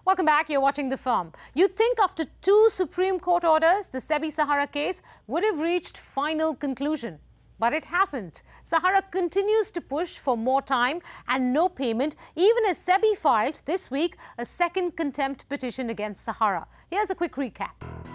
Welcome back. You're watching The Firm. You'd think after 2 Supreme Court orders, the SEBI Sahara case would have reached final conclusion. But it hasn't. Sahara continues to push for more time and no payment, even as SEBI filed this week a second contempt petition against Sahara. Here's a quick recap.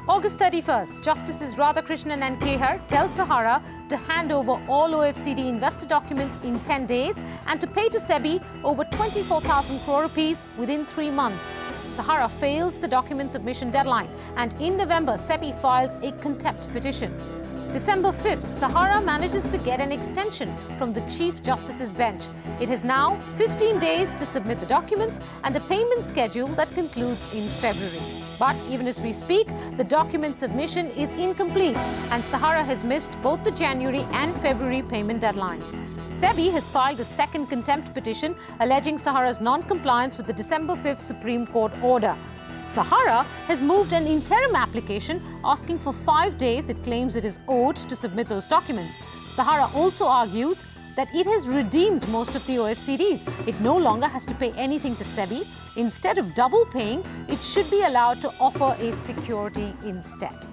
August 31st, Justices Radhakrishnan and Kehar tell Sahara to hand over all OFCD investor documents in 10 days and to pay to SEBI over 24,000 crore rupees within 3 months. Sahara fails the document submission deadline, and in November, SEBI files a contempt petition. December 5th, Sahara manages to get an extension from the Chief Justice's bench. It has now 15 days to submit the documents and a payment schedule that concludes in February. But even as we speak, the document submission is incomplete and Sahara has missed both the January and February payment deadlines. SEBI has filed a second contempt petition alleging Sahara's non-compliance with the December 5th Supreme Court order. Sahara has moved an interim application asking for 5 days it claims it is owed to submit those documents. Sahara also argues that it has redeemed most of the OFCDs. It no longer has to pay anything to SEBI. Instead of double paying, it should be allowed to offer a security instead.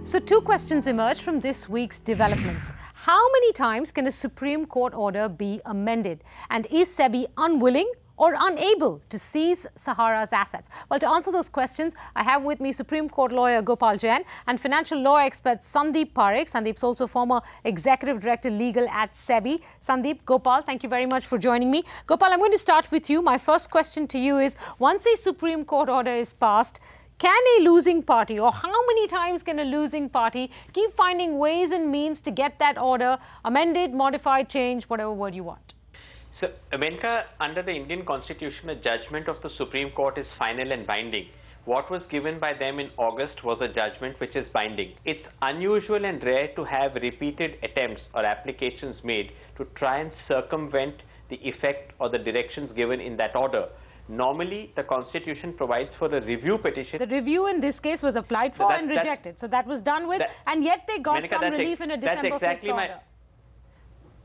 So 2 questions emerge from this week's developments. How many times can a Supreme Court order be amended? And is SEBI unwilling or unable to seize Sahara's assets? Well, to answer those questions, I have with me Supreme Court lawyer Gopal Jain and financial law expert Sandeep Parekh. Sandeep's also former Executive Director Legal at SEBI. Sandeep, Gopal, thank you very much for joining me. Gopal, I'm going to start with you. My first question to you is, once a Supreme Court order is passed, can a losing party, or how many times can a losing party keep finding ways and means to get that order amended, modified, changed, whatever word you want? So, Menka, under the Indian Constitution, a judgment of the Supreme Court is final and binding. What was given by them in August was a judgment which is binding. It's unusual and rare to have repeated attempts or applications made to try and circumvent the effect or the directions given in that order. Normally, the Constitution provides for a review petition. The review in this case was applied for and rejected. So that was done with, and yet they got some relief in a December 5th order.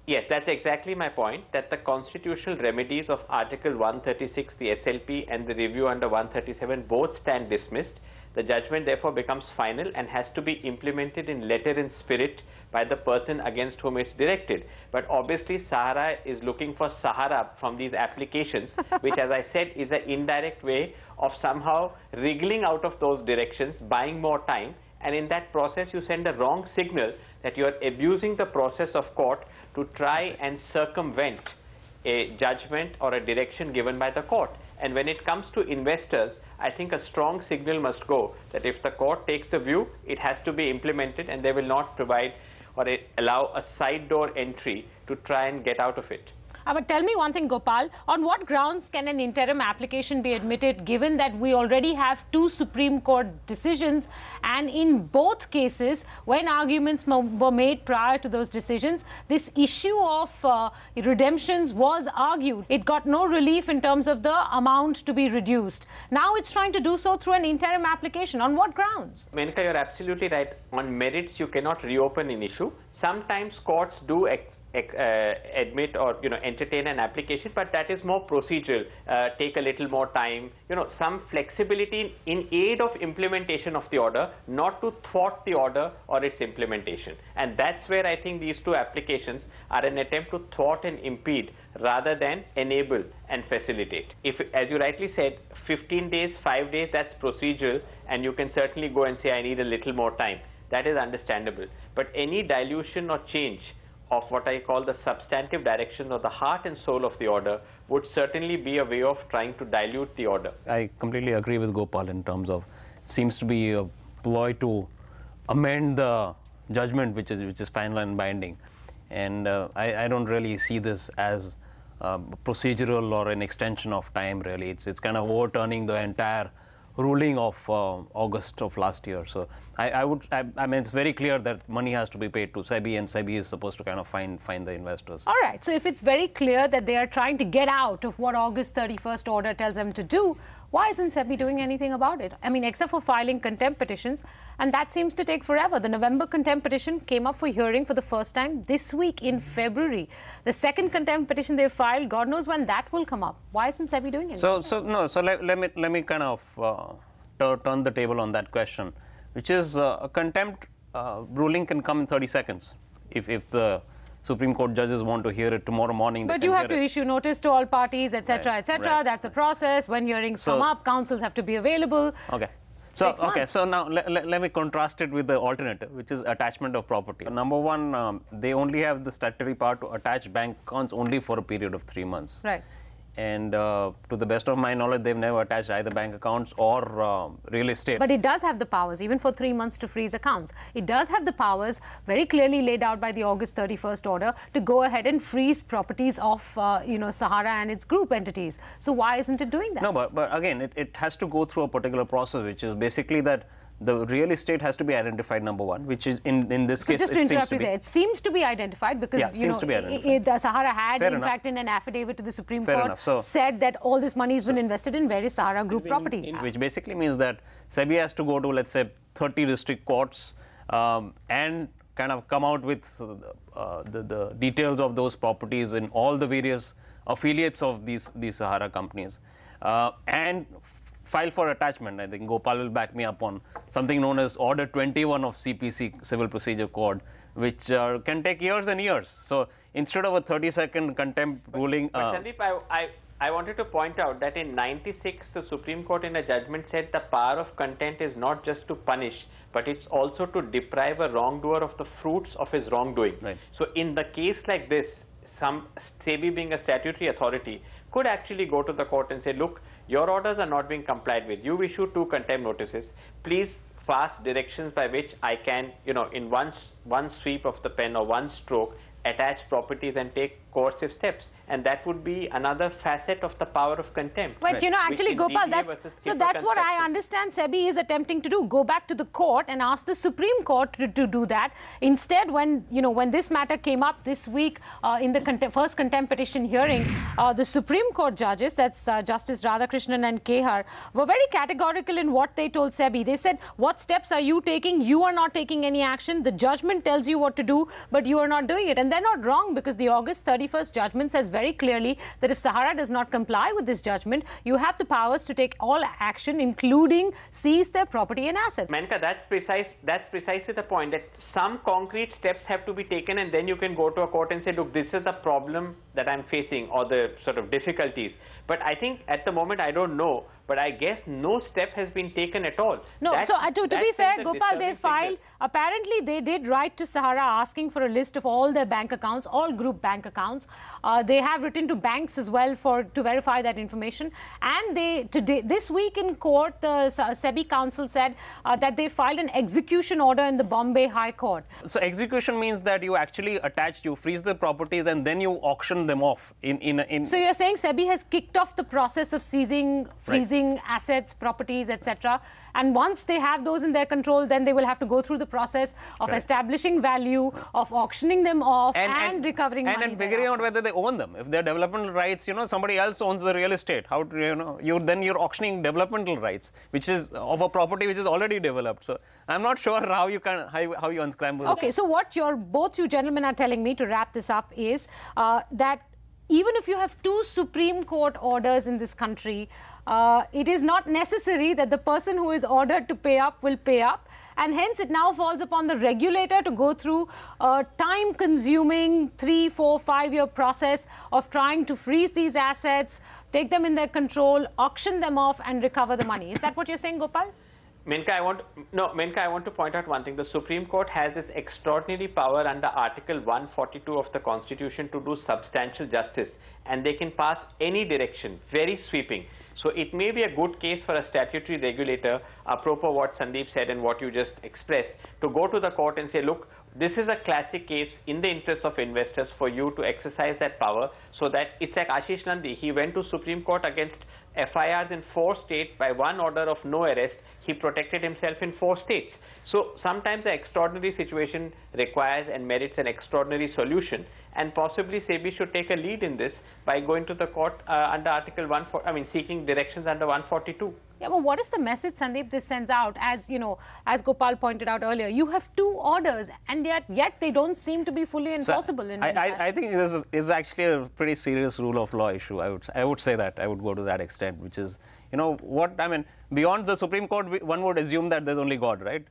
Yes, that's exactly my point, that the constitutional remedies of Article 136, the SLP, and the review under 137 both stand dismissed. The judgment therefore becomes final and has to be implemented in letter and spirit by the person against whom it's directed. But obviously, Sahara is looking for Sahara from these applications, which, as I said, is an indirect way of somehow wriggling out of those directions, buying more time. And in that process, you send a wrong signal that you are abusing the process of court to try and circumvent a judgment or a direction given by the court. And when it comes to investors, I think a strong signal must go that if the court takes the view, it has to be implemented and they will not provide or allow a side door entry to try and get out of it. But tell me one thing, Gopal, on what grounds can an interim application be admitted, given that we already have 2 Supreme Court decisions, and in both cases, when arguments were made prior to those decisions, this issue of redemptions was argued. It got no relief in terms of the amount to be reduced. Now it's trying to do so through an interim application. On what grounds? Menka, you're absolutely right. On merits, you cannot reopen an issue. Sometimes courts do admit or entertain an application, but that is more procedural, take a little more time, some flexibility in aid of implementation of the order, not to thwart the order or its implementation. And that's where I think these 2 applications are an attempt to thwart and impede rather than enable and facilitate. If, as you rightly said, 15 days, 5 days, that's procedural, and you can certainly go and say, I need a little more time. That is understandable. But any dilution or change of what I call the substantive direction or the heart and soul of the order would certainly be a way of trying to dilute the order. I completely agree with Gopal in terms of it seems to be a ploy to amend the judgment which is final and binding. And I don't really see this as procedural or an extension of time really. It's kind of overturning the entire ruling of August of last year. So I mean, it's very clear that money has to be paid to SEBI, and SEBI is supposed to kind of find the investors. All right. So if it's very clear that they are trying to get out of what August 31st order tells them to do, Why isn't SEBI doing anything about it? I mean, except for filing contempt petitions, and that seems to take forever. The November contempt petition came up for hearing for the first time this week in February. The second contempt petition they filed, God knows when that will come up. Why isn't SEBI doing anything? So let me kind of turn the table on that question, which is a contempt ruling can come in 30 seconds if the Supreme Court judges want to hear it tomorrow morning. But you have to issue notice to all parties, etc., etc. Right. That's a process. When hearings come up, counsels have to be available. Okay. So now let me contrast it with the alternative, which is attachment of property. Number one, they only have the statutory power to attach bank accounts only for a period of 3 months. Right. And to the best of my knowledge, they've never attached either bank accounts or real estate. But it does have the powers, even for 3 months, to freeze accounts. It does have the powers, very clearly laid out by the August 31st order, to go ahead and freeze properties of, Sahara and its group entities. So why isn't it doing that? No, but again, it has to go through a particular process, which is basically that the real estate has to be identified, number one, which is in this case. So just to interrupt you there, it seems to be identified because the Sahara had, in fact, in an affidavit to the Supreme Court, said that all this money has been invested in various Sahara group properties. Which basically means that SEBI has to go to, let's say, 30 district courts and kind of come out with the details of those properties in all the various affiliates of these Sahara companies and file for attachment. I think Gopal will back me up on something known as Order 21 of CPC, Civil Procedure Code, which can take years and years. So instead of a 30-second contempt ruling... But Sandeep, I wanted to point out that in 96, the Supreme Court in a judgment said the power of contempt is not just to punish, but it's also to deprive a wrongdoer of the fruits of his wrongdoing. Right. So in the case like this, SEBI being a statutory authority could actually go to the court and say, look, your orders are not being complied with. You issue 2 contempt notices. Please fast directions by which I can, in one sweep of the pen or one stroke, attach properties and take coercive steps. And that would be another facet of the power of contempt. But, actually, Gopal, that's what I understand SEBI is attempting to do. Go back to the court and ask the Supreme Court to do that. Instead, when this matter came up this week in the first contempt petition hearing, the Supreme Court judges, that's Justice Radhakrishnan and Kehar, were very categorical in what they told SEBI. They said, what steps are you taking? You are not taking any action. The judgment tells you what to do, but you are not doing it. And they're not wrong, because the August 31st judgment says very clearly that if Sahara does not comply with this judgment, you have the powers to take all action, including seize their property and assets. Menka, that's precisely the point, that some concrete steps have to be taken, and then you can go to a court and say, look, this is the problem that I'm facing, or the sort of difficulties. But I think at the moment, I don't know, but I guess no step has been taken at all. No, to be fair, Gopal, they filed, apparently they did write to Sahara asking for a list of all their bank accounts, all group bank accounts. They have written to banks as well to verify that information. And this week in court, the SEBI counsel said that they filed an execution order in the Bombay High Court. So execution means that you actually you freeze the properties and then you auction them off. So you're saying SEBI has kicked off the process of seizing, freezing assets, properties, etc. And once they have those in their control, then they will have to go through the process of establishing value, of auctioning them off, and recovering money. And figuring out whether they own them. If they're developmental rights, somebody else owns the real estate. How then you're auctioning developmental rights, which is of a property which is already developed. So I'm not sure how you unscramble this. Okay, so what both you gentlemen are telling me, to wrap this up, is that even if you have 2 Supreme Court orders in this country, it is not necessary that the person who is ordered to pay up will pay up. And hence, it now falls upon the regulator to go through a time-consuming 3, 4, 5-year process of trying to freeze these assets, take them in their control, auction them off, and recover the money. Is that what you're saying, Gopal? Menka, I want to point out one thing. The Supreme Court has this extraordinary power under Article 142 of the Constitution to do substantial justice, and they can pass any direction, very sweeping. So it may be a good case for a statutory regulator, apropos what Sandeep said and what you just expressed, to go to the court and say, look, this is a classic case in the interest of investors for you to exercise that power, so that it's like Ashish Nandi. He went to Supreme Court against FIRs in 4 states by one order of no arrest, he protected himself in 4 states. So sometimes an extraordinary situation requires and merits an extraordinary solution, and possibly SEBI should take a lead in this by going to the court under Article 140, seeking directions under 142. Yeah, but what is the message, Sandeep, this sends out? As you know, as Gopal pointed out earlier, you have 2 orders, and yet they don't seem to be fully enforceable. So I think this is actually a pretty serious rule of law issue. I would say that. I would go to that extent, which is, beyond the Supreme Court, one would assume that there's only God, right?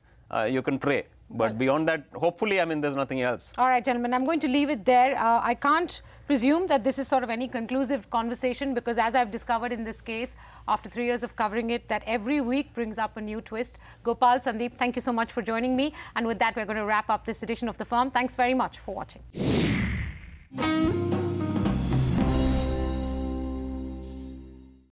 You can pray. But beyond that, hopefully, there's nothing else. All right, gentlemen, I'm going to leave it there. I can't presume that this is sort of any conclusive conversation, because as I've discovered in this case, after 3 years of covering it, that every week brings up a new twist. Gopal, Sandeep, thank you so much for joining me. And with that, we're going to wrap up this edition of The Firm. Thanks very much for watching.